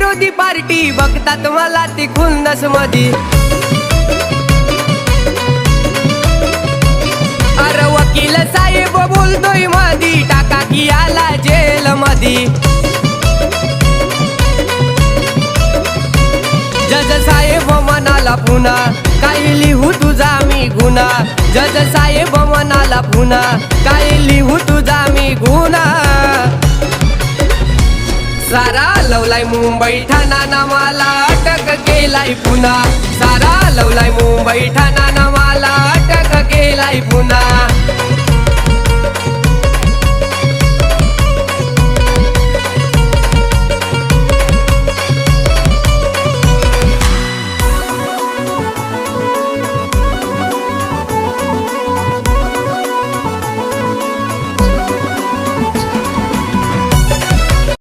विरोधी पार्टी बघतात मला ती खुन्नस मधी। अरे वकील साहेब बोलतोय मधी, टाका की आला जेल मधी। जज साहेब म्हणाला पुन्हा, काय लिहू तुझा मी गुन्हा। जज साहेब म्हणाला पुन्हा, काय लिहू तुझा मी गुन्हा। सारा लवलाय मुंबई ठाणा मला अटक केलाय पुन्हा। सारा लवलाय मुंबई ठाणा मला अटक केलाय पुन्हा।